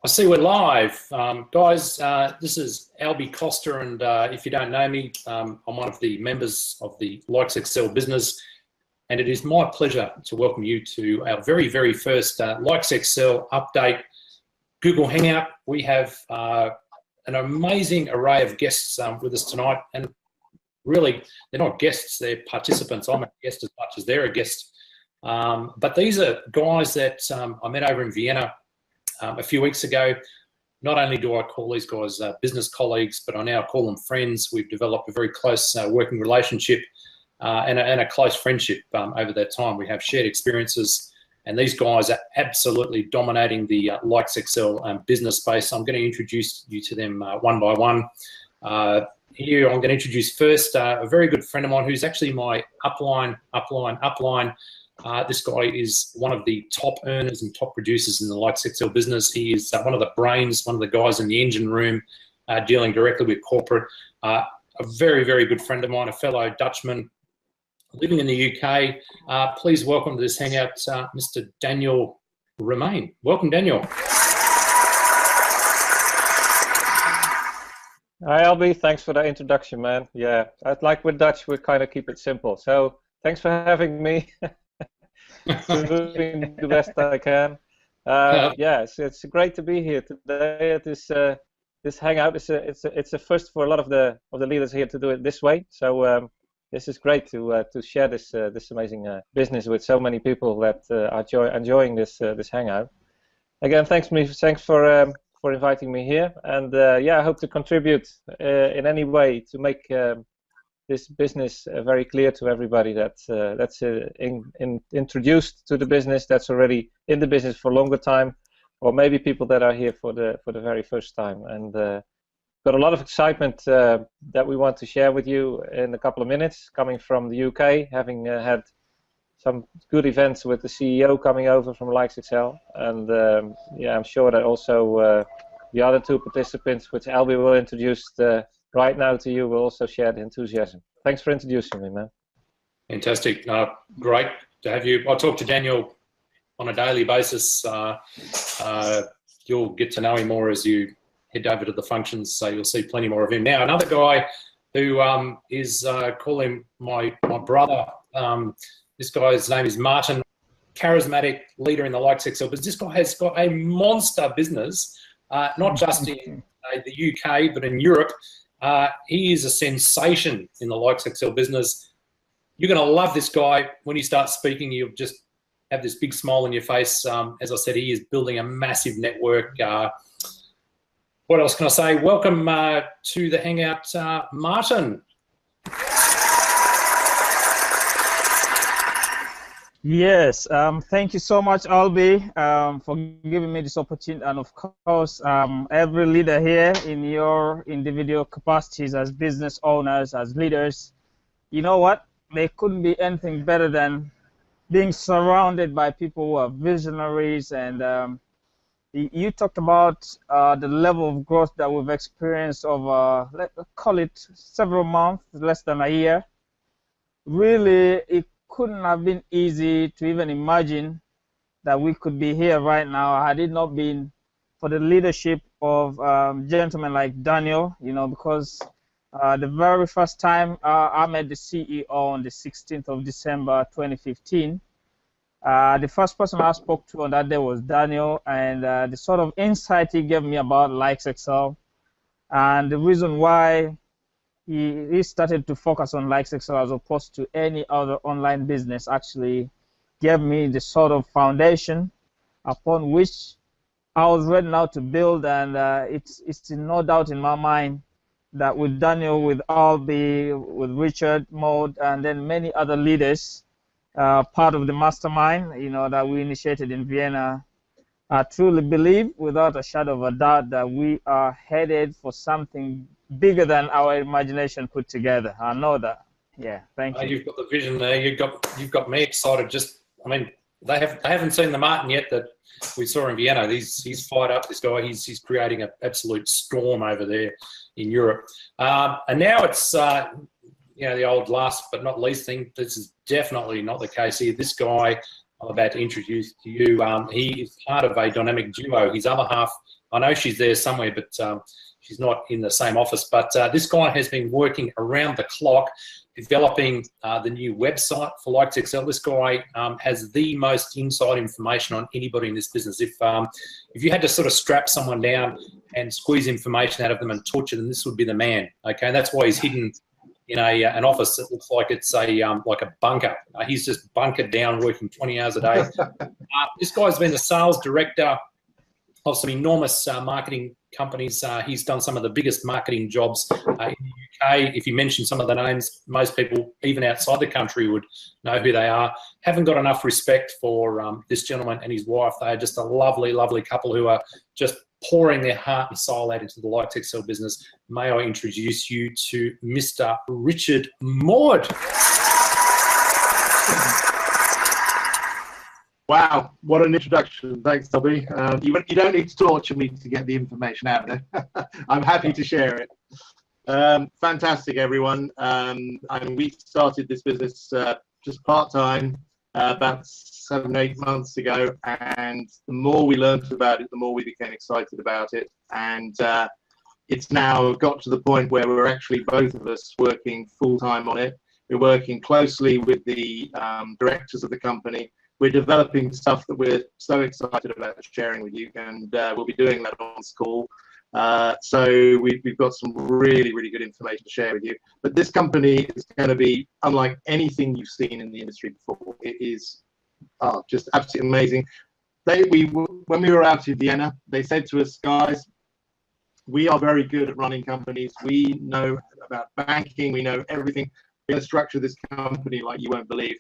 I see we're live. Guys, this is Albie Costa, and if you don't know me, I'm one of the members of the LikesXL business, and it is my pleasure to welcome you to our very, very first LikesXL update Google Hangout. We have an amazing array of guests with us tonight, and really, they're not guests, they're participants. I'm a guest as much as they're a guest. But these are guys that I met over in Vienna a few weeks ago. Not only do I call these guys business colleagues, but I now call them friends. We've developed a very close working relationship and a close friendship over that time. We have shared experiences, and these guys are absolutely dominating the LikesXL business space. I'm going to introduce you to them one by one. Here, I'm going to introduce first a very good friend of mine who's actually my upline. This guy is one of the top earners and top producers in the LikesXL business. He is one of the brains, one of the guys in the engine room dealing directly with corporate. A very, very good friend of mine, a fellow Dutchman living in the UK. Please welcome to this Hangout, Mr. Daniel Romain. Welcome, Daniel. Hi, Albie. Thanks for that introduction, man. Yeah, I'd like with Dutch, we kind of keep it simple. So thanks for having me. Doing the best I can. Yeah, it's great to be here today at this hangout. It's a first for a lot of the leaders here to do it this way. So this is great to share this amazing business with so many people that are enjoying this hangout. Again, thanks for inviting me here, and yeah, I hope to contribute in any way to make this business very clear to everybody that's introduced to the business, that's already in the business for a longer time, or maybe people that are here for the very first time. And got a lot of excitement that we want to share with you in a couple of minutes, coming from the UK, having had some good events with the CEO coming over from LikesXL, and yeah, I'm sure that also the other two participants, which Albie will introduce right now to you, will also share the enthusiasm. Thanks for introducing me, man. Fantastic. Great to have you. I talk to Daniel on a daily basis. You'll get to know him more as you head over to the functions, so you'll see plenty more of him. Now, another guy who is, call him my brother. This guy's name is Martin, charismatic leader in the LikesXL, but this guy has got a monster business, not just in the UK, but in Europe. He is a sensation in the LikesXL business. You're going to love this guy. When he starts speaking, you'll just have this big smile on your face. As I said, he is building a massive network. What else can I say? Welcome to the Hangout, Martin. Yes, thank you so much, Albie, for giving me this opportunity, and of course, every leader here in your individual capacities as business owners, as leaders. You know what? There couldn't be anything better than being surrounded by people who are visionaries, and you talked about the level of growth that we've experienced over, let's call it several months, less than a year. Really, it couldn't have been easy to even imagine that we could be here right now had it not been for the leadership of gentlemen like Daniel, you know, because the very first time I met the CEO on the 16th of December 2015, the first person I spoke to on that day was Daniel, and the sort of insight he gave me about LikesXL and the reason why he started to focus on LikesXL as opposed to any other online business actually gave me the sort of foundation upon which I was ready now to build, and it's no doubt in my mind that with Daniel, with Albie, with Richard, Maud, and then many other leaders, part of the mastermind, you know, that we initiated in Vienna, I truly believe without a shadow of a doubt that we are headed for something bigger than our imagination put together. I know that. Yeah, thank you. You've got the vision there. You've got me excited. Just, I mean, they haven't seen the Martin yet that we saw in Vienna. He's fired up. This guy. He's creating an absolute storm over there in Europe. And now it's you know, the old last but not least thing. This is definitely not the case here. This guy I'm about to introduce to you, he is part of a dynamic duo. His other half I know she's there somewhere, but she's not in the same office. But this guy has been working around the clock developing the new website for LikesXL. This guy has the most inside information on anybody in this business. If you had to sort of strap someone down and squeeze information out of them and torture them, this would be the man. Okay, and that's why he's hidden in an office that looks like it's like a bunker. He's just bunkered down, working 20 hours a day. This guy's been the sales director of some enormous marketing companies. He's done some of the biggest marketing jobs in the UK. If you mention some of the names, most people, even outside the country, would know who they are. Haven't got enough respect for this gentleman and his wife. They are just a lovely, lovely couple who are just pouring their heart and soul out into the LikesXL business. May I introduce you to Mr. Richard Maud. Wow, what an introduction. Thanks, Toby. You don't need to torture me to get the information out there. I'm happy to share it. Fantastic, everyone. We started this business just part-time about 7-8 months ago, and the more we learned about it, the more we became excited about it. And it's now got to the point where we're actually both of us working full-time on it. We're working closely with the directors of the company. We're developing stuff that we're so excited about sharing with you, and we'll be doing that on this call. So we've got some really, really good information to share with you. But this company is going to be unlike anything you've seen in the industry before. It is just absolutely amazing. When we were out in Vienna, they said to us, guys, we are very good at running companies. We know about banking. We know everything. We're going to structure this company like you won't believe.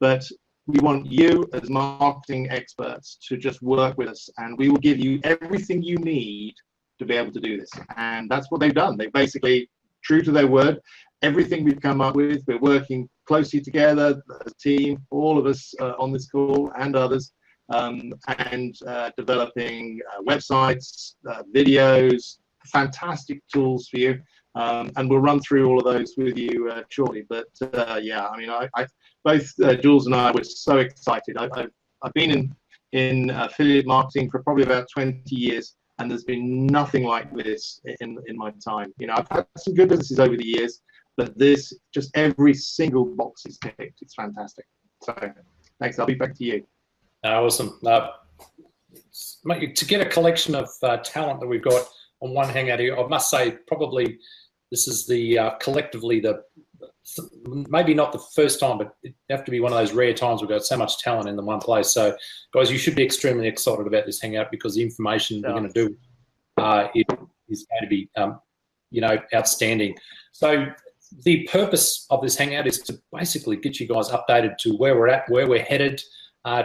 But we want you as marketing experts to just work with us, and we will give you everything you need to be able to do this. And that's what they've done. They basically, true to their word, everything we've come up with, we're working closely together as a team, all of us on this call and others, and developing websites, videos, fantastic tools for you. And we'll run through all of those with you shortly. But yeah, I mean, both Jules and I were so excited. I've been in affiliate marketing for probably about 20 years, and there's been nothing like this in my time. You know, I've had some good businesses over the years, but this, just every single box is ticked. It's fantastic. So thanks. I'll be back to you. Awesome. To get a collection of talent that we've got on one hangout here, I must say probably this is the collectively maybe not the first time, but it have to be one of those rare times we've got so much talent in the one place. So, guys, you should be extremely excited about this hangout, because the information we're going to do is going to be, you know, outstanding. So, the purpose of this hangout is to basically get you guys updated to where we're at, where we're headed,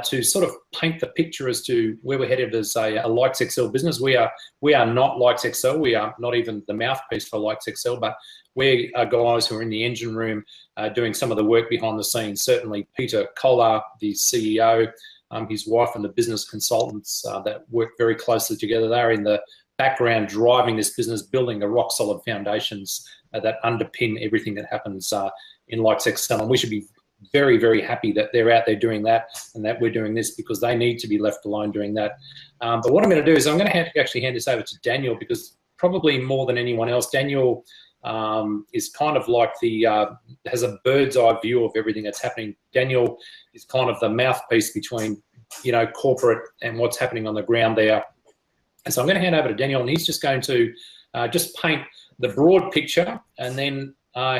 to sort of paint the picture as to where we're headed as a LikesXL business. We are not LikesXL. We are not even the mouthpiece for LikesXL, but we are guys who are in the engine room doing some of the work behind the scenes. Certainly Peter Collar, the CEO, his wife and the business consultants that work very closely together. They're in the background driving this business, building the rock solid foundations that underpin everything that happens in LikesXL. And we should be very, very happy that they're out there doing that and that we're doing this, because they need to be left alone doing that. But what I'm going to do is I'm going to actually hand this over to Daniel, because probably more than anyone else, Daniel is kind of like has a bird's eye view of everything that's happening. Daniel is kind of the mouthpiece between, you know, corporate and what's happening on the ground there. And so I'm going to hand over to Daniel, and he's just going to just paint the broad picture, and then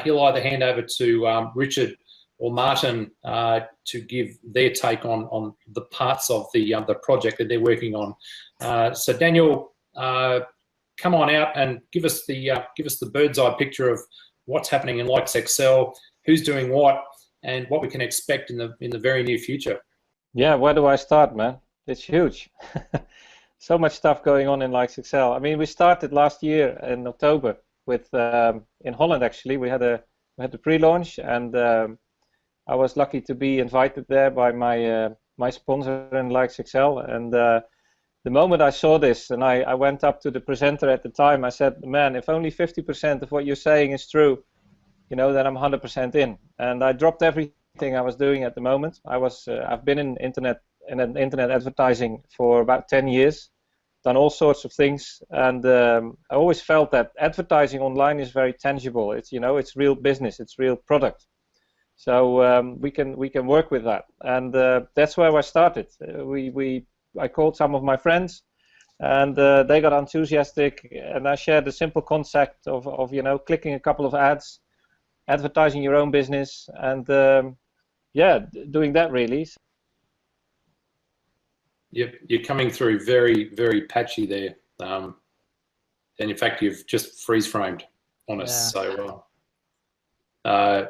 he'll either hand over to Richard or Martin to give their take on the parts of the project that they're working on. So Daniel, come on out and give us the bird's eye picture of what's happening in LikesXL, who's doing what, and what we can expect in the very near future. Yeah, where do I start, man? It's huge. So much stuff going on in LikesXL. I mean, we started last year in October with in Holland. Actually, we had the pre-launch, and I was lucky to be invited there by my sponsor in LikesXL. And the moment I saw this, and I went up to the presenter at the time, I said, "Man, if only 50% of what you're saying is true, you know, then I'm 100% in." And I dropped everything I was doing at the moment. I've been in internet advertising for about 10 years. done all sorts of things, and I always felt that advertising online is very tangible. It's, you know, it's real business, it's real product. So we can work with that, and that's where I started. I called some of my friends, and they got enthusiastic, and I shared the simple concept of you know, clicking a couple of ads, advertising your own business, and yeah, doing that really. You're coming through very, very patchy there, and in fact, you've just freeze-framed on us. Yeah. So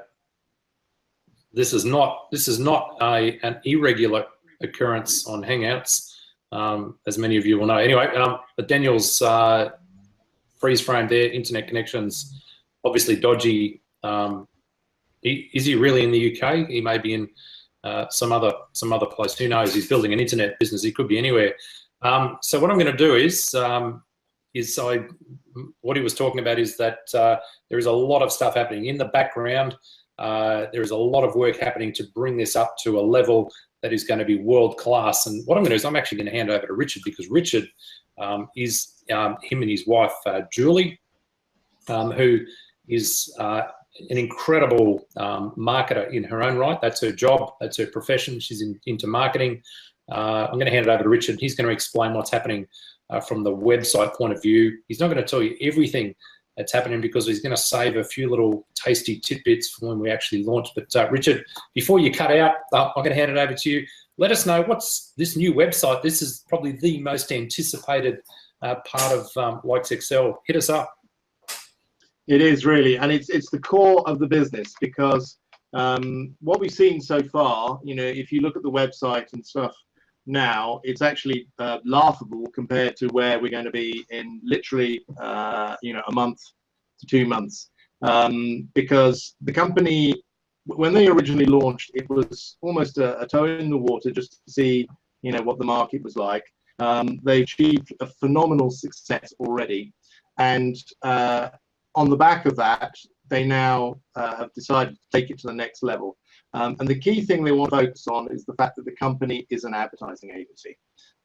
this is not an irregular occurrence on Hangouts, as many of you will know. Anyway, Daniel's freeze-framed there. Internet connections obviously dodgy. Is he really in the UK? He may be in some other place. Who knows? He's building an internet business. He could be anywhere. So what I'm going to do is what he was talking about is that there is a lot of stuff happening in the background. There is a lot of work happening to bring this up to a level that is going to be world class. And what I'm going to do is I'm actually going to hand over to Richard, because Richard is him and his wife Julie, who is an incredible marketer in her own right. That's her job. That's her profession. She's into marketing. I'm going to hand it over to Richard. He's going to explain what's happening from the website point of view. He's not going to tell you everything that's happening, because he's going to save a few little tasty tidbits for when we actually launch. But Richard, before you cut out, I'm going to hand it over to you. Let us know what's this new website. This is probably the most anticipated part of LikesXL. Hit us up. It is really, and it's the core of the business, because what we've seen so far, you know, if you look at the website and stuff now, it's actually laughable compared to where we're going to be in literally, you know, a month to 2 months, because the company, when they originally launched, it was almost a toe in the water just to see, you know, what the market was like. They achieved a phenomenal success already, and on the back of that, they now have decided to take it to the next level. And the key thing they want to focus on is the fact that the company is an advertising agency.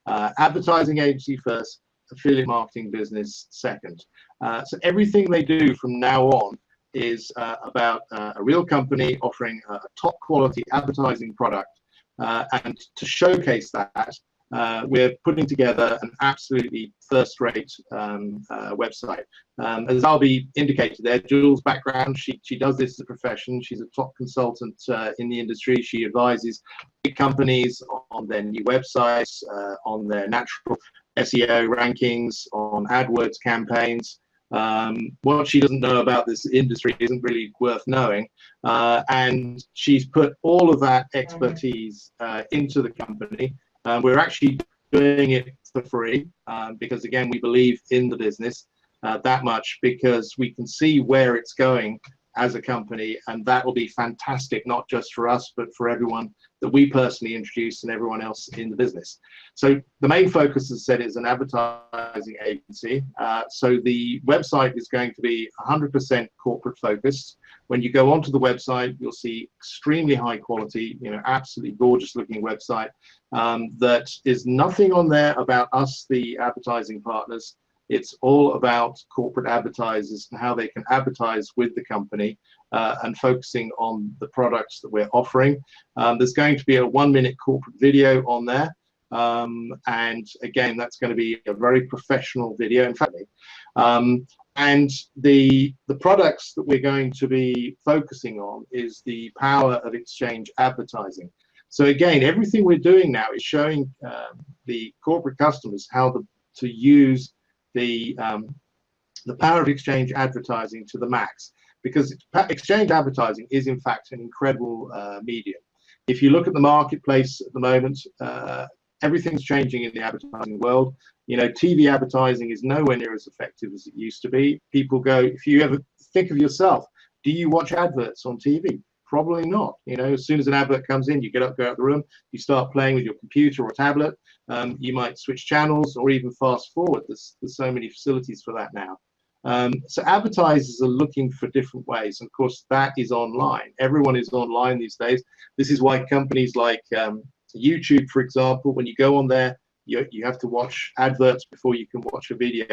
Advertising agency first, affiliate marketing business second. So everything they do from now on is about a real company offering a top quality advertising product. And to showcase that, we're putting together an absolutely first-rate website. As Albie indicated there, Jules' background, she does this as a profession. She's a top consultant in the industry. She advises big companies on their new websites, on their natural SEO rankings, on AdWords campaigns. What she doesn't know about this industry isn't really worth knowing. And she's put all of that expertise into the company. We're actually doing it for free because, again, we believe in the business that much, because we can see where it's going as a company, and that will be fantastic, not just for us, but for everyone that we personally introduce and everyone else in the business. So the main focus, as I said, is an advertising agency. So the website is going to be 100% corporate focused. When you go onto the website, you'll see extremely high quality, you know, absolutely gorgeous looking website. That is nothing on there about us, the advertising partners. It's all about corporate advertisers and how they can advertise with the company and focusing on the products that we're offering. There's going to be a 1-minute corporate video on there. And again, that's going to be a very professional video. In fact, and the products that we're going to be focusing on is the power of exchange advertising. So again, everything we're doing now is showing the corporate customers how to use the power of exchange advertising to the max, because exchange advertising is in fact an incredible medium. If you look at the marketplace at the moment, everything's changing in the advertising world. You know, TV advertising is nowhere near as effective as it used to be. People go, if you ever think of yourself, do you watch adverts on TV? Probably not. You know, as soon as an advert comes in, you get up, go out the room, you start playing with your computer or tablet. You might switch channels or even fast forward. There's so many facilities for that now. So advertisers are looking for different ways. And of course, that is online. Everyone is online these days. This is why companies like YouTube, for example, when you go on there, you have to watch adverts before you can watch a video.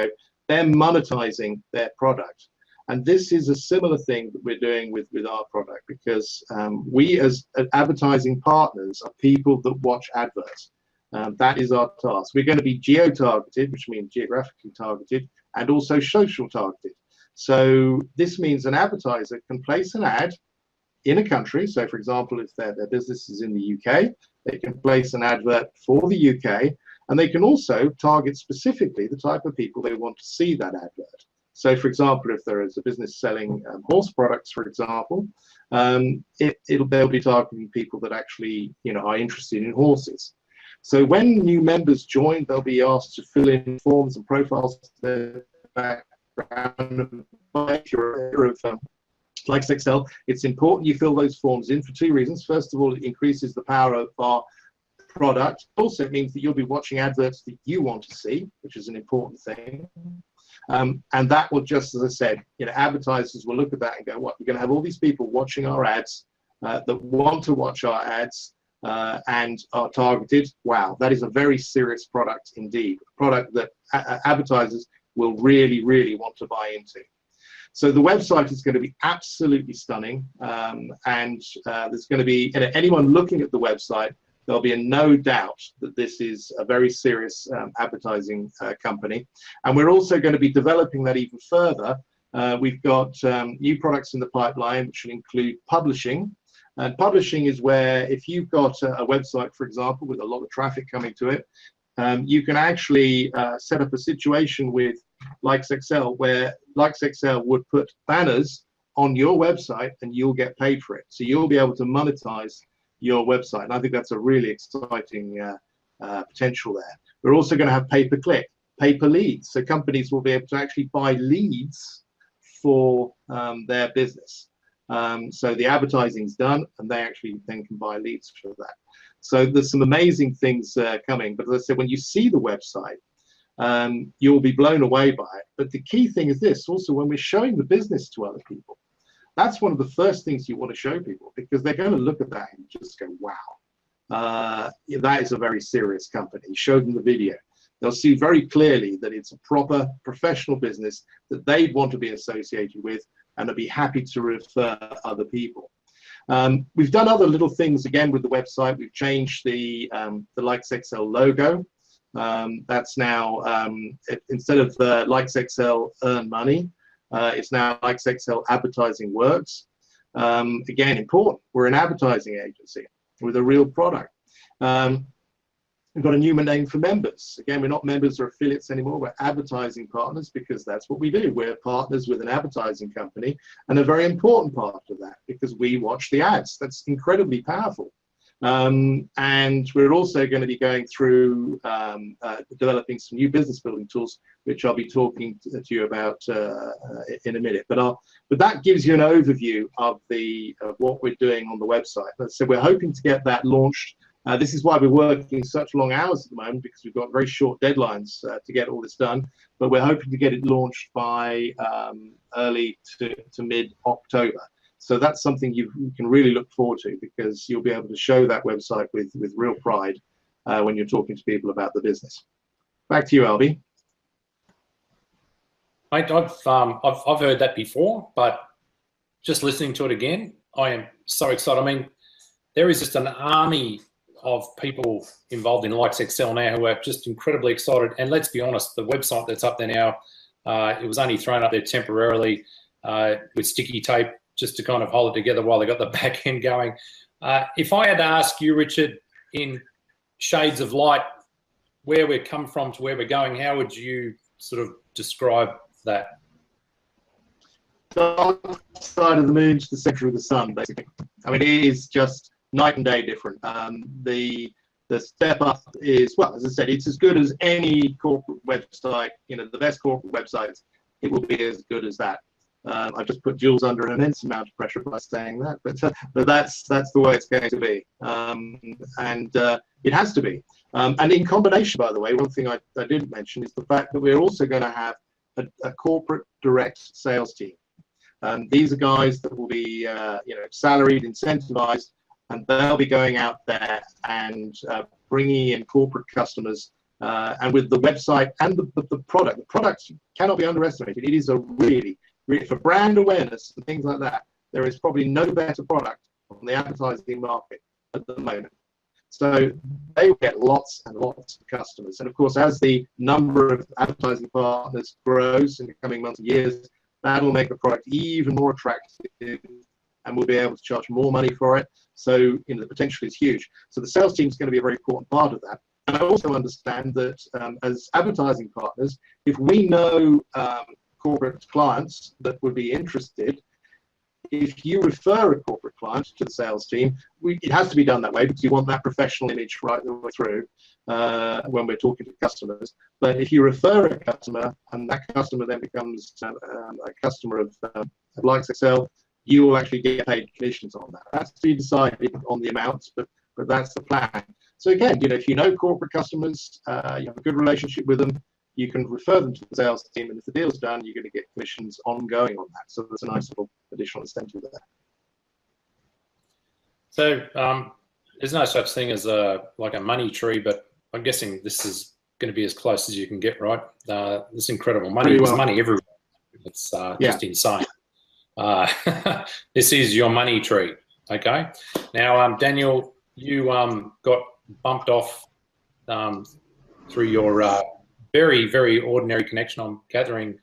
They're monetizing their product. And this is a similar thing that we're doing with our product, because we as advertising partners are people that watch adverts. That is our task. We're going to be geo-targeted, which means geographically targeted, and also social targeted. So this means an advertiser can place an ad in a country. So for example, if their business is in the UK, they can place an advert for the UK, and they can also target specifically the type of people they want to see that advert. So for example, if there is a business selling horse products, for example, they'll be targeting people that actually, you know, are interested in horses. So when new members join, they'll be asked to fill in forms and profiles to their background. If you're aware of LikesXL, it's important you fill those forms in for two reasons. First of all, it increases the power of our product. Also, it means that you'll be watching adverts that you want to see, which is an important thing. And that will, just as I said, you know, advertisers will look at that and go, what, we're going to have all these people watching our ads that want to watch our ads and are targeted. Wow, that is a very serious product indeed, a product that advertisers will really, really want to buy into. So the website is going to be absolutely stunning, and there's going to be, you know, anyone looking at the website, there'll be no doubt that this is a very serious advertising company. And we're also going to be developing that even further. We've got new products in the pipeline, which will include publishing. And publishing is where, if you've got a website, for example, with a lot of traffic coming to it, you can actually set up a situation with LikesXL where LikesXL would put banners on your website and you'll get paid for it. So you'll be able to monetize your website. And I think that's a really exciting potential there. We're also going to have pay-per-click, pay-per-leads. So companies will be able to actually buy leads for their business. So the advertising's done and they actually then can buy leads for that. So there's some amazing things coming. But as I said, when you see the website, you'll be blown away by it. But the key thing is this, also when we're showing the business to other people, that's one of the first things you want to show people, because they're going to look at that and just go, wow, that is a very serious company. Show them the video. They'll see very clearly that it's a proper professional business that they'd want to be associated with, and they'll be happy to refer other people. We've done other little things again with the website. We've changed the LikesXL logo. That's now, instead of LikesXL earn money, it's now LikesXL advertising works. Again, important. We're an advertising agency with a real product. We've got a new name for members. Again, we're not members or affiliates anymore. We're advertising partners, because that's what we do. We're partners with an advertising company, and a very important part of that, because we watch the ads. That's incredibly powerful. And we're also going to be going through developing some new business building tools, which I'll be talking to you about in a minute. But that gives you an overview of what we're doing on the website. So we're hoping to get that launched. This is why we're working such long hours at the moment, because we've got very short deadlines to get all this done. But we're hoping to get it launched by early to mid-October. So that's something you can really look forward to, because you'll be able to show that website with real pride when you're talking to people about the business. Back to you, Albie. Mate, I've heard that before, but just listening to it again, I am so excited. I mean, there is just an army of people involved in LikesXL now who are just incredibly excited. And let's be honest, the website that's up there now, it was only thrown up there temporarily with sticky tape, just to kind of hold it together while they got the back end going. If I had to ask you, Richard, in shades of light, where we've come from to where we're going, how would you sort of describe that? Dark side of the moon to the center of the sun, basically. I mean, it is just night and day different. The step up is, well, as I said, it's as good as any corporate website. You know, the best corporate websites, it will be as good as that. I've just put Jules under an immense amount of pressure by saying that, but that's the way it's going to be, and it has to be. And in combination, by the way, one thing I didn't mention is the fact that we're also going to have a corporate direct sales team. These are guys that will be, salaried, incentivized, and they'll be going out there and bringing in corporate customers and with the website and the product cannot be underestimated. It is a really, for brand awareness and things like that, there is probably no better product on the advertising market at the moment. So they will get lots and lots of customers. And of course, as the number of advertising partners grows in the coming months and years, that'll make the product even more attractive, and we'll be able to charge more money for it. So the potential is huge. So the sales team is going to be a very important part of that. And I also understand that as advertising partners, if we know corporate clients that would be interested, if you refer a corporate client to the sales team, it has to be done that way because you want that professional image right the way through when we're talking to customers. But if you refer a customer and that customer then becomes a customer of LikesXL, you will actually get paid commissions on that. That's to be decided on the amounts, but that's the plan. So again, if you know corporate customers, you have a good relationship with them, you can refer them to the sales team, and if the deal's done, you're going to get commissions ongoing on that. So there's a nice little additional incentive there. So there's no such thing as like a money tree, but I'm guessing this is going to be as close as you can get, right? This incredible money. There's money everywhere. It's just insane. This is your money tree. Okay. Now, Daniel, you got bumped off through your very, very ordinary connection. I'm gathering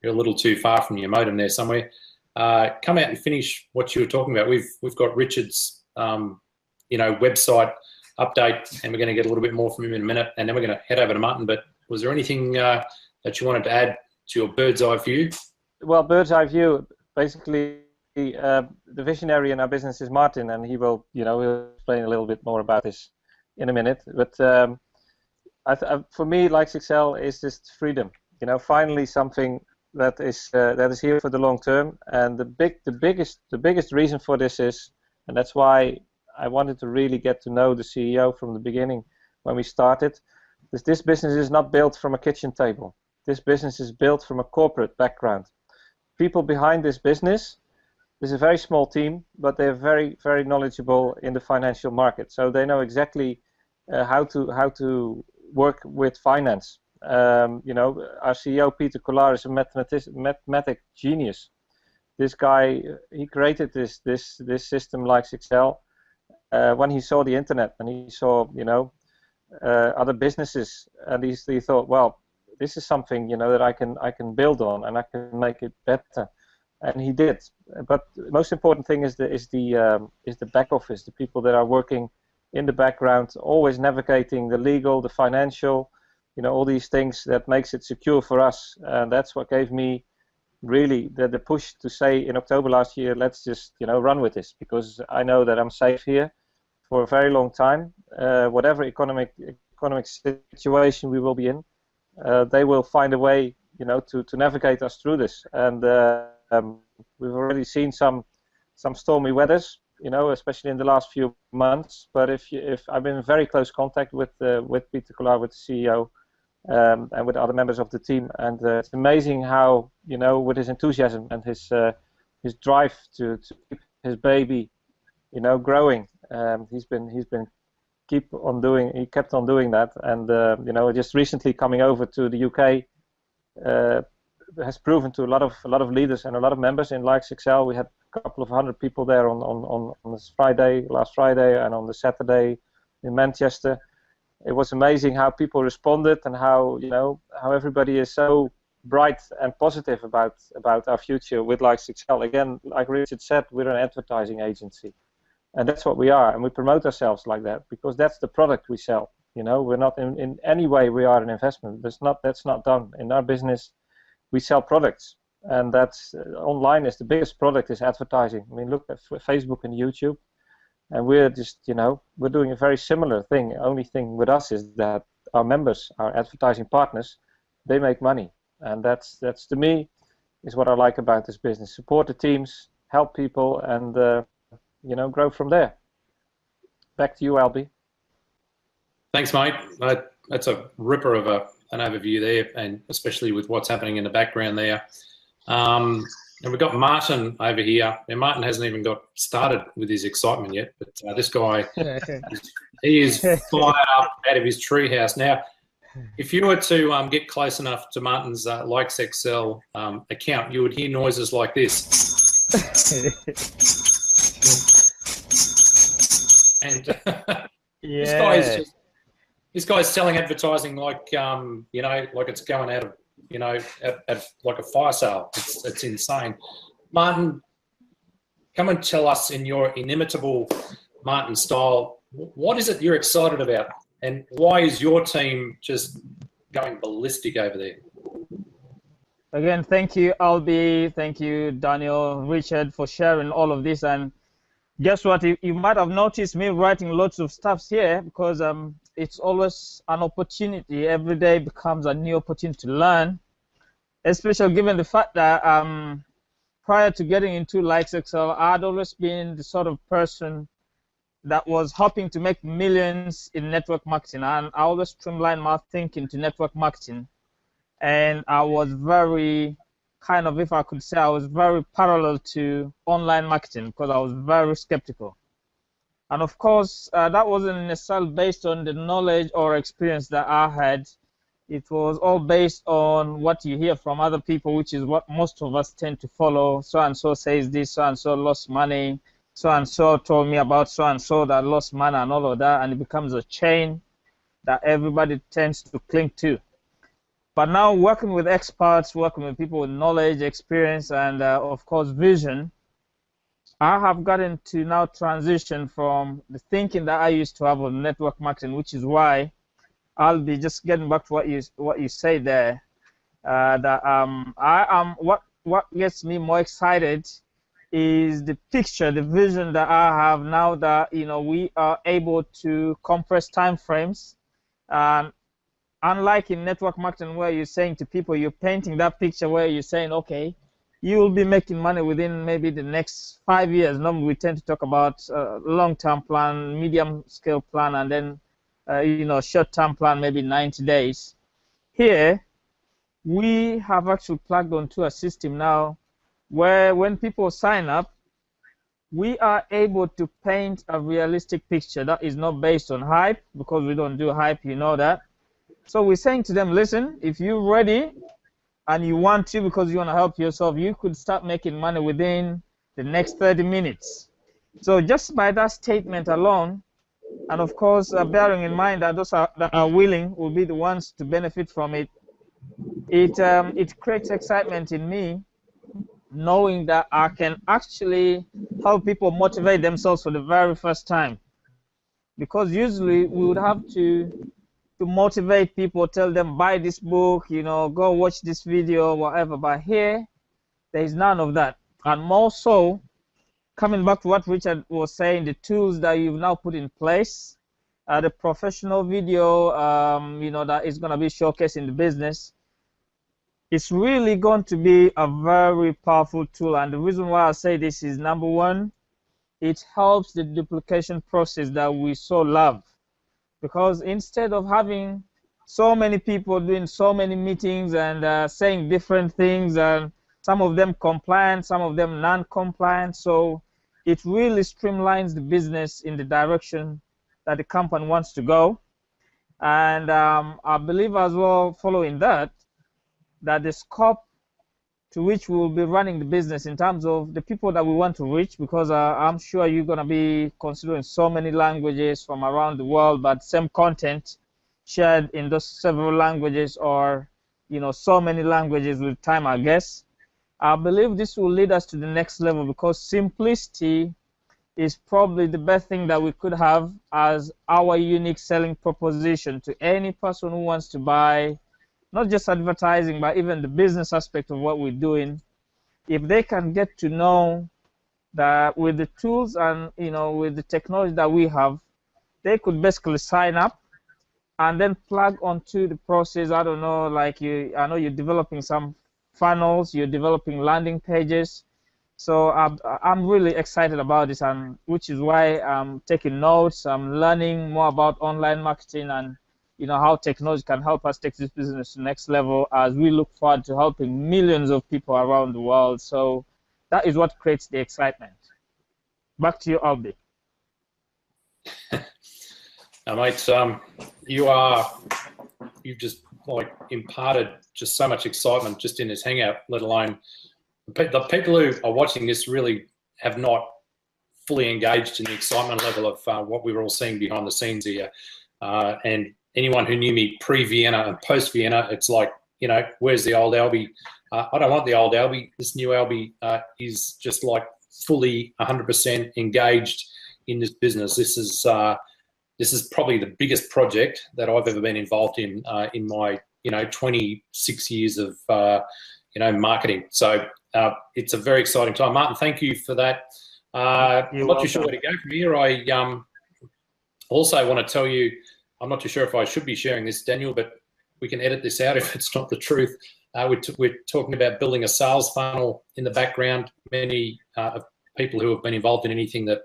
you're a little too far from your modem there somewhere. Come out and finish what you were talking about. We've got Richard's website update, and we're going to get a little bit more from him in a minute, and then we're going to head over to Martin. But was there anything that you wanted to add to your bird's eye view? Well, bird's eye view, basically, the visionary in our business is Martin, and he will, he'll explain a little bit more about this in a minute. But for me, LikesXL is just freedom. Finally something that is here for the long term. And the biggest reason for this is, and that's why I wanted to really get to know the CEO from the beginning when we started, is this business is not built from a kitchen table. This business is built from a corporate background. People behind this business, there's a very small team, but they're very, very knowledgeable in the financial market. So they know exactly how to work with finance. Our CEO Peter Collar is a mathematic genius. This guy, he created this system LikesXL when he saw the internet and he saw other businesses, and he thought, well, this is something that I can build on and I can make it better, and he did. But the most important thing is the back office, the people that are working in the background, always navigating the legal, the financial, all these things that makes it secure for us. And that's what gave me really the push to say in October last year, let's just run with this, because I know that I'm safe here for a very long time. Whatever economic situation we will be in, they will find a way to navigate us through this. And we've already seen some stormy weathers, especially in the last few months. But if I've been in very close contact with Peter Collar, with the CEO, and with other members of the team, and it's amazing how with his enthusiasm and his drive to keep his baby, growing. He kept on doing that, and just recently coming over to the UK has proven to a lot of leaders and a lot of members in LikesXL. We had a couple of hundred people there on this last Friday, and on the Saturday in Manchester. It was amazing how people responded, and how everybody is so bright and positive about our future with LikesXL. Again, like Richard said, we're an advertising agency, and that's what we are, and we promote ourselves like that because that's the product we sell. We're not in any way we are an investment. That's not done in our business. We sell products, and that's online is the biggest product is advertising. I mean, look at Facebook and YouTube, and we're just we're doing a very similar thing. The only thing with us is that our members, our advertising partners, they make money, and that's to me is what I like about this business. Support the teams, help people, and grow from there. Back to you, Albie. Thanks, mate. That's a ripper of an overview there, and especially with what's happening in the background there. And we've got Martin over here. Now, Martin hasn't even got started with his excitement yet, but this guy, he is fired up out of his treehouse. Now, if you were to get close enough to Martin's LikesXL account, you would hear noises like this. And Yeah. this guy's selling advertising like you know, like it's going out of, you know, at like a fire sale. It's insane. Martin, come and tell us in your inimitable Martin style, what is it you're excited about, and why is your team just going ballistic over there? Again, thank you, Albie. Thank you, Daniel, Richard, for sharing all of this. And guess what? You might have noticed me writing lots of stuffs here because it's always an opportunity. Every day becomes a new opportunity to learn, especially given the fact that prior to getting into LikesXL, I'd always been the sort of person that was hoping to make millions in network marketing, and I always streamlined my thinking to network marketing. And I was very kind of, if I could say, I was very parallel to online marketing because I was very skeptical. And of course, that wasn't necessarily based on the knowledge or experience that I had. It was all based on what you hear from other people, which is what most of us tend to follow. So-and-so says this, so-and-so lost money, so-and-so told me about so-and-so that lost money and all of that, and it becomes a chain that everybody tends to cling to. But now working with experts, working with people with knowledge, experience, and of course vision, I have gotten to now transition from the thinking that I used to have on network marketing, which is why I'll be just getting back to what you say there. That I am what gets me more excited is the picture, the vision that I have now that we are able to compress time frames. Unlike in network marketing where you're saying to people, you're painting that picture where you're saying, okay, you will be making money within maybe the next 5 years. Normally we tend to talk about long-term plan, medium-scale plan, and then short-term plan, maybe 90 days. Here, we have actually plugged onto a system now where when people sign up, we are able to paint a realistic picture that is not based on hype, because we don't do hype, you know that. So we're saying to them, listen, if you're ready and you want to because you want to help yourself, you could start making money within the next 30 minutes. So just by that statement alone, and of course, bearing in mind that those that are willing will be the ones to benefit from it, it creates excitement in me, knowing that I can actually help people motivate themselves for the very first time. Because usually we would have to motivate people, tell them buy this book, go watch this video, whatever. But here, there is none of that. And more so, coming back to what Richard was saying, the tools that you've now put in place, the professional video, that is going to be showcased in the business, it's really going to be a very powerful tool. And the reason why I say this is, number one, it helps the duplication process that we so love. Because instead of having so many people doing so many meetings and saying different things, and some of them compliant, some of them non-compliant, so it really streamlines the business in the direction that the company wants to go. And I believe as well, following that the scope to which we will be running the business in terms of the people that we want to reach, because I'm sure you're going to be considering so many languages from around the world, but same content shared in those several languages, or so many languages with time, I guess. I believe this will lead us to the next level, because simplicity is probably the best thing that we could have as our unique selling proposition to any person who wants to buy not just advertising, but even the business aspect of what we're doing. If they can get to know that with the tools and with the technology that we have, they could basically sign up and then plug onto the process. I don't know, like I know you're developing some funnels, you're developing landing pages. So I'm really excited about this, and which is why I'm taking notes. I'm learning more about online marketing and how technology can help us take this business to the next level, as we look forward to helping millions of people around the world. So that is what creates the excitement. Back to you, Albie. Now, mate, you are you've just like imparted just so much excitement just in this hangout, let alone the people who are watching this really have not fully engaged in the excitement level of what we were all seeing behind the scenes here. And anyone who knew me pre-Vienna and post-Vienna, it's like, you know, where's the old Albie? I don't want the old Albie. This new Albie is just like fully 100% engaged in this business. This is probably the biggest project that I've ever been involved in my, you know, 26 years of, you know, marketing. So it's a very exciting time. Martin, thank you for that. I'm not too sure where to go from here. I also want to tell you, I'm not too sure if I should be sharing this, Daniel, but we can edit this out if it's not the truth. We're talking about building a sales funnel in the background. Many people who have been involved in anything that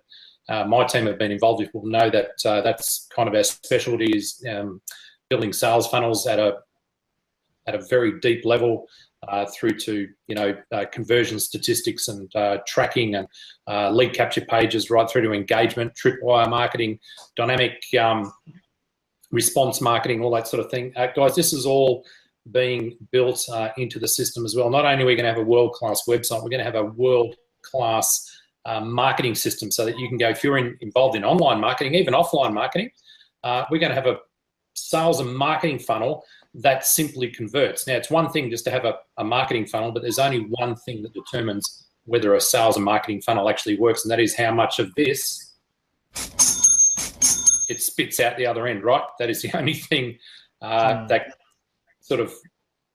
my team have been involved with will know that that's kind of our specialty, is building sales funnels at a very deep level through to, you know, conversion statistics and tracking and lead capture pages, right through to engagement, tripwire marketing, dynamic response marketing, all that sort of thing. Guys, this is all being built into the system as well. Not only are we going to have a world-class website, we're going to have a world-class marketing system, so that you can go, if you're involved in online marketing, even offline marketing, we're going to have a sales and marketing funnel that simply converts. Now, it's one thing just to have a marketing funnel, but there's only one thing that determines whether a sales and marketing funnel actually works, and that is how much of this it spits out the other end, right? That is the only thing that sort of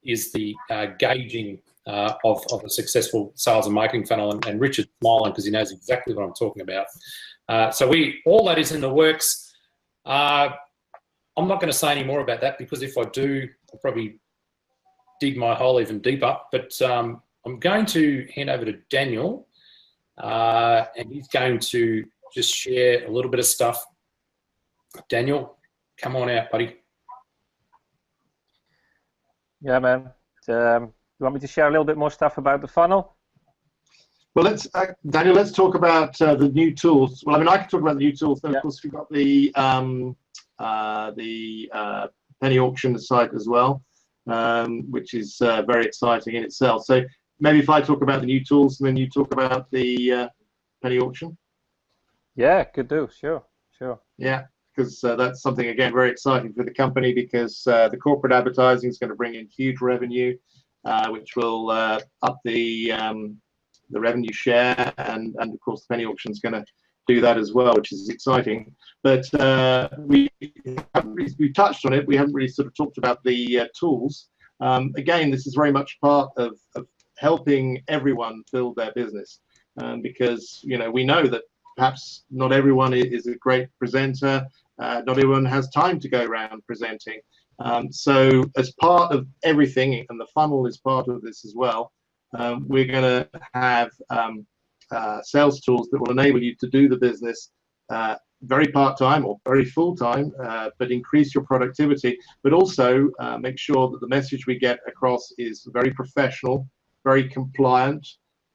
is the gauging of a successful sales and marketing funnel. And Richard's smiling because he knows exactly what I'm talking about. So all that is in the works. I'm not going to say any more about that, because if I do, I'll probably dig my hole even deeper. But I'm going to hand over to Daniel, and he's going to just share a little bit of stuff. Daniel, come on out, buddy. Yeah, man. You want me to share a little bit more stuff about the funnel? Well, Daniel, let's talk about the new tools. Well, I mean, I can talk about the new tools. Then, of course, we've got the penny auction site as well, which is very exciting in itself. So maybe if I talk about the new tools, and then you talk about the penny auction. Yeah, could do. Sure. Yeah, because that's something, again, very exciting for the company, because the corporate advertising is going to bring in huge revenue, which will up the revenue share, and of course the penny auction is going to do that as well, which is exciting. But we touched on it. We haven't really sort of talked about the tools. Again, this is very much part of helping everyone build their business, because, you know, we know that perhaps not everyone is a great presenter. Not everyone has time to go around presenting. So as part of everything, and the funnel is part of this as well, we're going to have sales tools that will enable you to do the business very part-time or very full-time, but increase your productivity, but also make sure that the message we get across is very professional, very compliant,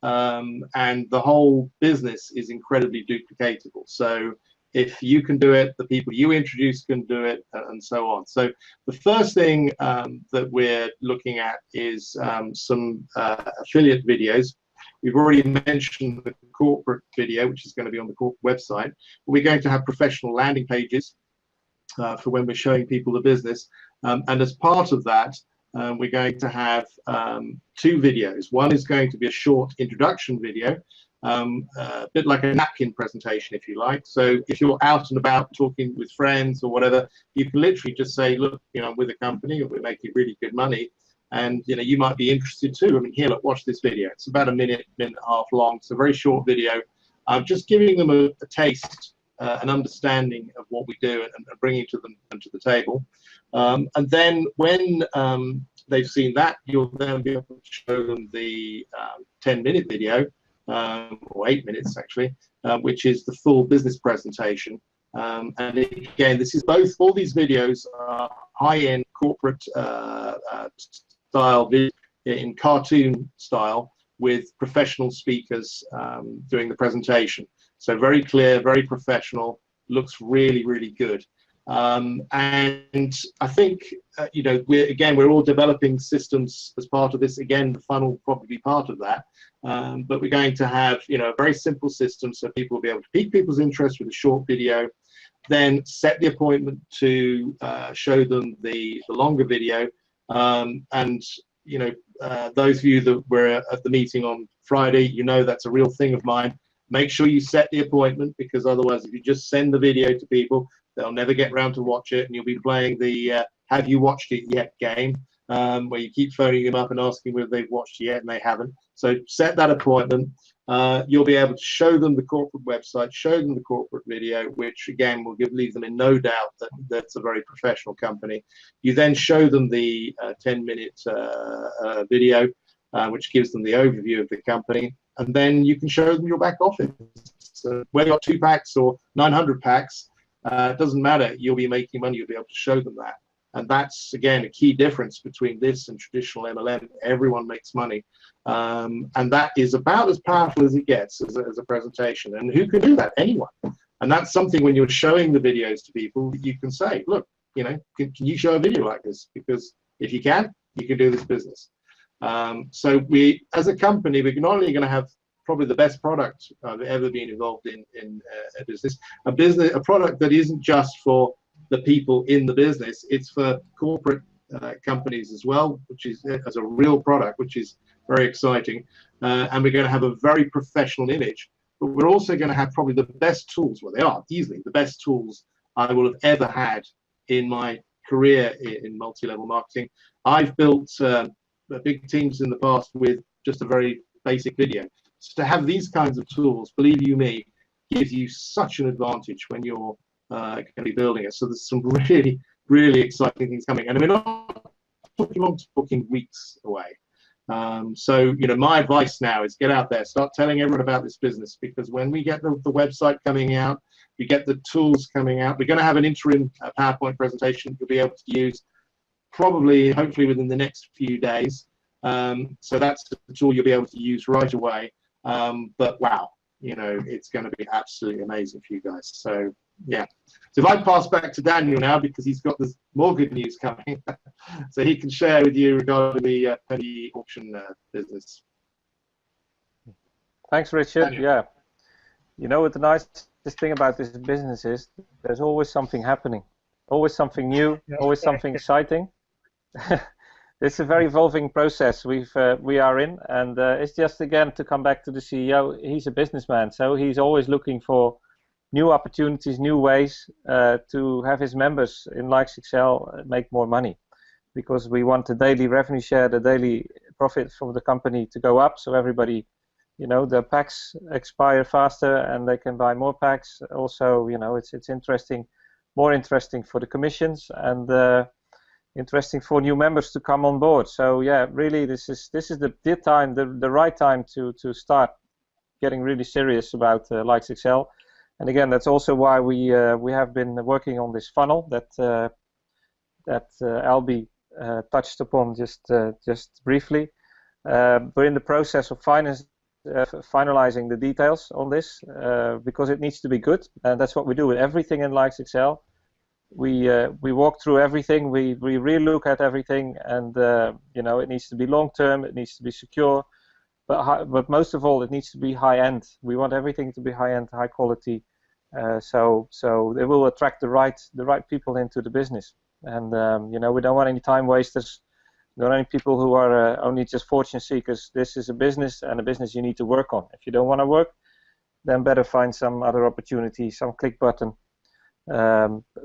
and the whole business is incredibly duplicatable. So if you can do it, the people you introduce can do it, and so on. So the first thing that we're looking at is some affiliate videos. We've already mentioned the corporate video, which is going to be on the corporate website. We're going to have professional landing pages for when we're showing people the business. And as part of that, we're going to have 2 videos. One is going to be a short introduction video, a bit like a napkin presentation, if you like. So if you're out and about talking with friends or whatever, you can literally just say, look, you know, I'm with a company, and we're making really good money, and, you know, you might be interested too. I mean, here, look, watch this video. It's about a minute and a half long. It's a very short video. Just giving them a taste, an understanding of what we do, and bringing to them to the table. And then when they've seen that, you'll then be able to show them the 10-minute video, or 8 minutes actually, which is the full business presentation. And again, this is both, all these videos are high-end corporate style video, in cartoon style, with professional speakers doing the presentation. So very clear, very professional, looks really, really good. And I think, you know, we're all developing systems as part of this. Again, the funnel will probably be part of that. But we're going to have, you know, a very simple system so people will be able to pique people's interest with a short video, then set the appointment to show them the longer video. And, you know, those of you that were at the meeting on Friday, you know that's a real thing of mine. Make sure you set the appointment, because otherwise, if you just send the video to people, they'll never get around to watch it, and you'll be playing the have you watched it yet game, where you keep phoning them up and asking whether they've watched it yet, and they haven't. So set that appointment. You'll be able to show them the corporate website, show them the corporate video, which again will leave them in no doubt that that's a very professional company. You then show them the 10-minute video, which gives them the overview of the company, and then you can show them your back office. So whether you've got 2 packs or 900 packs, it doesn't matter. You'll be making money. You'll be able to show them that. And that's, again, a key difference between this and traditional MLM. Everyone makes money. And that is about as powerful as it gets as a presentation. And who can do that? Anyone. And that's something when you're showing the videos to people, you can say, look, you know, can you show a video like this? Because if you can do this business. So we, as a company, we're not only going to have probably the best product I've ever been involved in a business, a product that isn't just for the people in the business, it's for corporate companies as well, which is as a real product, which is very exciting. And we're going to have a very professional image, but we're also going to have probably the best tools. Well, they are easily the best tools I will have ever had in my career in multi-level marketing. I've built big teams in the past with just a very basic video. So to have these kinds of tools, believe you me, gives you such an advantage when you're going to be building it. So there's some really, really exciting things coming, and we're not talking weeks away. So, you know, my advice now is get out there, start telling everyone about this business, because when we get the website coming out, we get the tools coming out, we're going to have an interim PowerPoint presentation you'll be able to use probably, hopefully within the next few days. So that's the tool you'll be able to use right away. But wow, you know, it's going to be absolutely amazing for you guys. So yeah. So if I pass back to Daniel now, because he's got this more good news coming, so he can share with you regarding the penny auction business. Thanks, Richard. Daniel. Yeah. You know what the nicest thing about this business is? There's always something happening, always something new, always something exciting. It's a very evolving process we are in, and it's just, again, to come back to the CEO. He's a businessman, so he's always looking for new opportunities, new ways to have his members in LikesXL make more money, because we want the daily revenue share, the daily profit from the company to go up, so everybody, you know, the packs expire faster and they can buy more packs. Also, you know, it's interesting, more interesting for the commissions, and interesting for new members to come on board. So yeah, really, this is the time, the right time to start getting really serious about LikesXL. And again, that's also why we have been working on this funnel that Albie touched upon just briefly. We're in the process of finalizing the details on this because it needs to be good, and that's what we do with everything in LikesXL. We walk through everything, we re-look at everything, and you know, it needs to be long-term, it needs to be secure, but most of all, it needs to be high-end. We want everything to be high-end, high quality, so it will attract the right people into the business. And you know, we don't want any time wasters. We don't want any people who are only just fortune seekers. This is a business, and a business you need to work on. If you don't want to work, then better find some other opportunity, some click button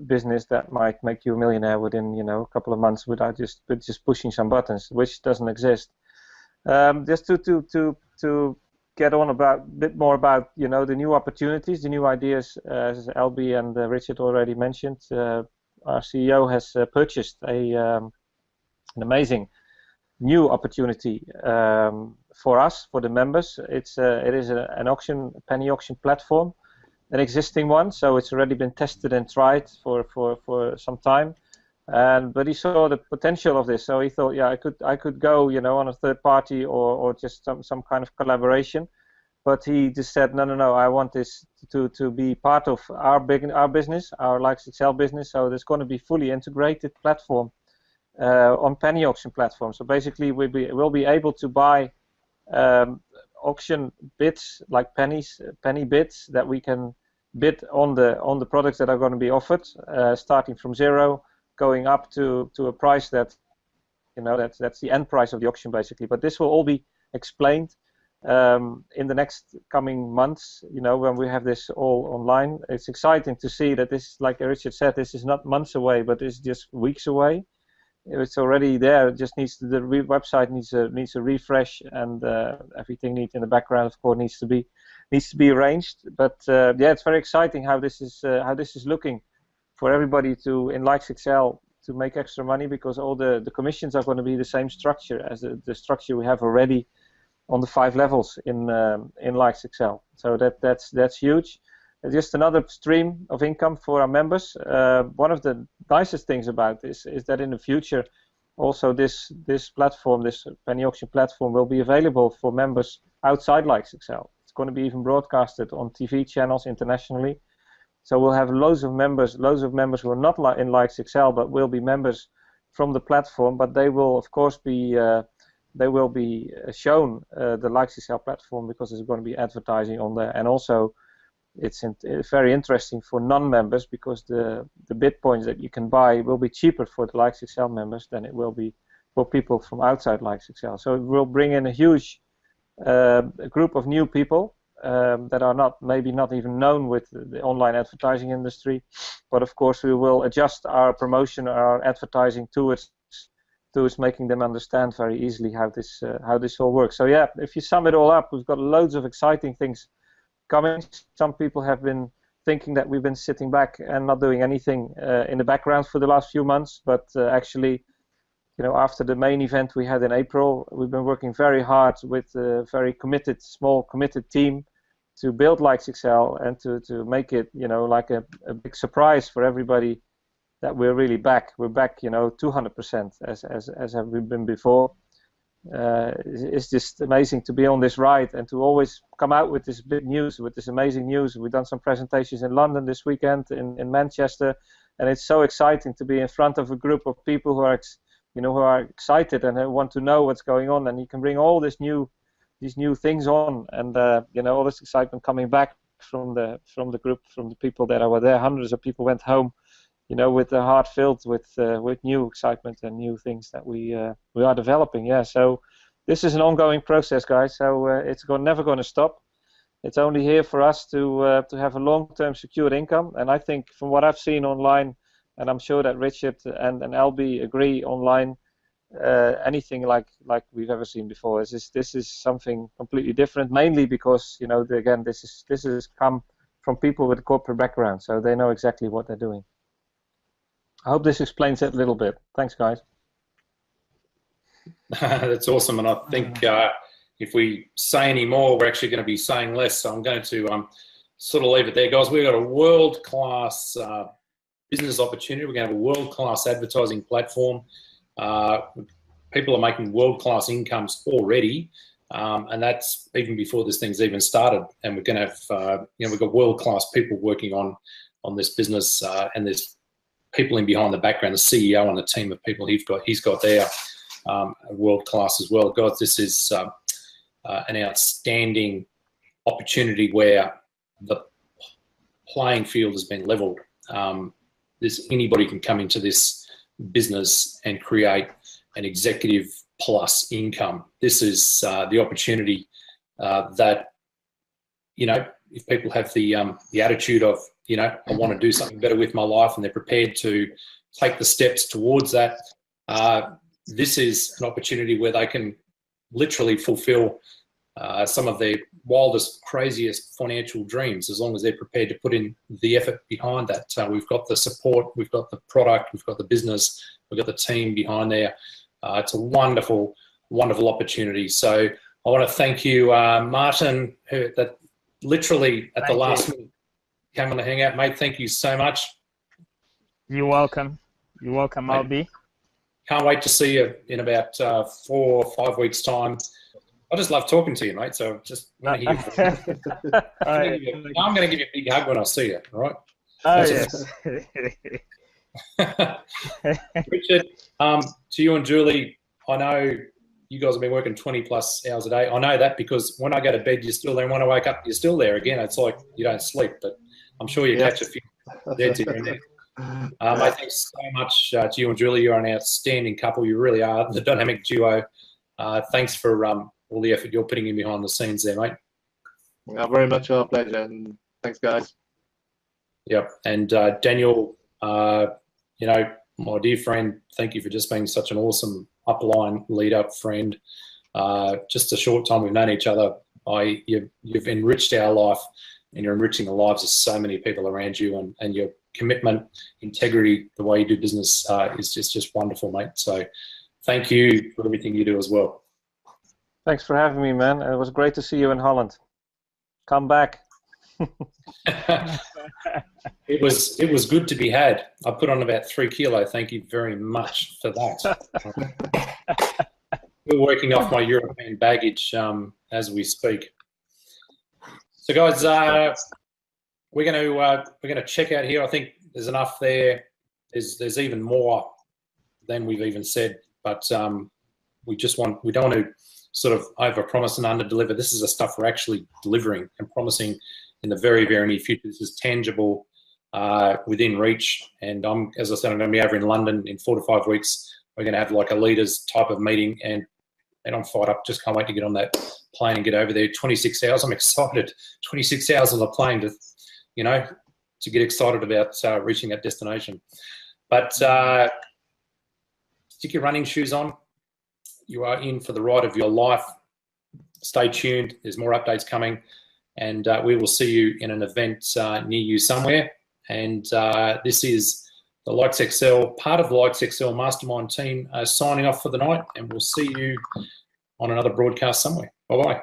business that might make you a millionaire within, you know, a couple of months without just pushing some buttons, which doesn't exist. Just to get on a bit more about, you know, the new opportunities, the new ideas, as Albie and Richard already mentioned. Our CEO has purchased an amazing new opportunity for us, for the members. It is an auction, penny auction platform, an existing one, so it's already been tested and tried for some time. But he saw the potential of this, so he thought, yeah, I could go, you know, on a third party or just some kind of collaboration. but he just said, no, I want this to be part of our business, our LikesXL business. So there's going to be fully integrated platform on penny auction platform. So basically, we'll be able to buy auction bids, like penny bids, that we can bid on the products that are going to be offered, starting from zero, going up to a price that, that's the end price of the auction basically. But this will all be explained in the next coming months, when we have this all online. It's exciting to see that this, like Richard said, this is not months away, but it's just weeks away. It's already there. It just needs the website needs a refresh, and everything needs in the background, of course, needs to be arranged. But yeah, it's very exciting how this is looking for everybody in LikesXL to make extra money, because all the commissions are going to be the same structure as the structure we have already on the 5 levels in LikesXL. So that's huge. Just another stream of income for our members. One of the nicest things about this is that in the future, also this platform, this penny auction platform, will be available for members outside LikesXL. It's going to be even broadcasted on TV channels internationally. So we'll have loads of members who are not in LikesXL, but will be members from the platform. But they will, of course, be shown the LikesXL platform, because there's going to be advertising on there, and also it's very interesting for non-members, because the bid points that you can buy will be cheaper for the LikesXL members than it will be for people from outside LikesXL. So it will bring in a huge group of new people that are maybe not even known with the online advertising industry. But of course, we will adjust our promotion, our advertising towards making them understand very easily how this all works. So yeah, if you sum it all up, we've got loads of exciting things coming. Some people have been thinking that we've been sitting back and not doing anything in the background for the last few months, but actually, after the main event we had in April, we've been working very hard with a very small committed team to build LikesXL and to make it, like a big surprise for everybody that we're really back. We're back, 200% as have we been before. It's just amazing to be on this ride and to always come out with this big news, with this amazing news. We've done some presentations in London this weekend, in Manchester, and it's so exciting to be in front of a group of people who are excited and who want to know what's going on. And you can bring all these new things on, and all this excitement coming back from the group, from the people that were there. Hundreds of people went home, with their heart filled with new excitement and new things that we are developing. Yeah, so this is an ongoing process, guys. So it's never going to stop. It's only here for us to have a long-term secured income. And I think from what I've seen online, and I'm sure that Richard and LB agree online, anything like we've ever seen before. This is something completely different, mainly because again, this has come from people with a corporate background, so they know exactly what they're doing. I hope this explains it a little bit. Thanks, guys. That's awesome, and I think if we say any more, we're actually going to be saying less. So I'm going to sort of leave it there, guys. We've got a world-class business opportunity. We're going to have a world-class advertising platform. People are making world-class incomes already, and that's even before this thing's even started. And we're going to have, we've got world-class people working on this business, and there's people in behind the background, the CEO and the team of people he's got there, world-class as well. Guys, this is an outstanding opportunity where the playing field has been leveled. Anybody can come into this business and create an executive plus income. This is the opportunity that, if people have the attitude of, I want to do something better with my life, and they're prepared to take the steps towards that, this is an opportunity where they can literally fulfill some of their wildest, craziest financial dreams, as long as they're prepared to put in the effort behind that. We've got the support, we've got the product, we've got the business, we've got the team behind there. It's a wonderful, wonderful opportunity. So I want to thank you, Martin, that literally at the last minute came on the Hangout, mate. Thank you so much. You're welcome. You're welcome, LB. Can't wait to see you in about 4 or 5 weeks' time. I just love talking to you, mate. So just want to hear. I'm going to give you a big hug when I see you. All right. Oh yes. Richard, to you and Julie, I know you guys have been working 20+ hours a day. I know that because when I go to bed, you're still there. And when I wake up, you're still there again. It's like you don't sleep, but I'm sure you catch a few dead here and there. Mate, thanks so much to you and Julie. You're an outstanding couple. You really are the dynamic duo. Thanks for all the effort you're putting in behind the scenes there, mate. Very much our pleasure, and thanks, guys. Yep. And Daniel, you know, my dear friend, thank you for just being such an awesome upline leader, friend. Just a short time we've known each other, you've enriched our life, and you're enriching the lives of so many people around you, and your commitment, integrity, the way you do business is just wonderful, mate. So thank you for everything you do as well. Thanks for having me, man. It was great to see you in Holland. Come back. It was good to be had. I put on about 3 kilos. Thank you very much for that. We're working off my European baggage as we speak. So, guys, we're going to check out here. I think there's enough there. There's even more than we've even said, but we don't want to sort of over-promise and under-deliver. This is the stuff we're actually delivering and promising in the very, very near future. This is tangible, within reach. And as I said, I'm going to be over in London in 4 to 5 weeks. We're going to have like a leaders type of meeting, and I'm fired up. Just can't wait to get on that plane and get over there. 26 hours. I'm excited. 26 hours on the plane to, you know, to get excited about reaching that destination. But stick your running shoes on. You are in for the ride of your life. Stay tuned. There's more updates coming, and we will see you in an event near you somewhere. And this is the LikesXL, part of the LikesXL Mastermind team, signing off for the night, and we'll see you on another broadcast somewhere. Bye-bye.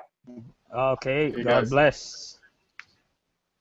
Okay, God bless.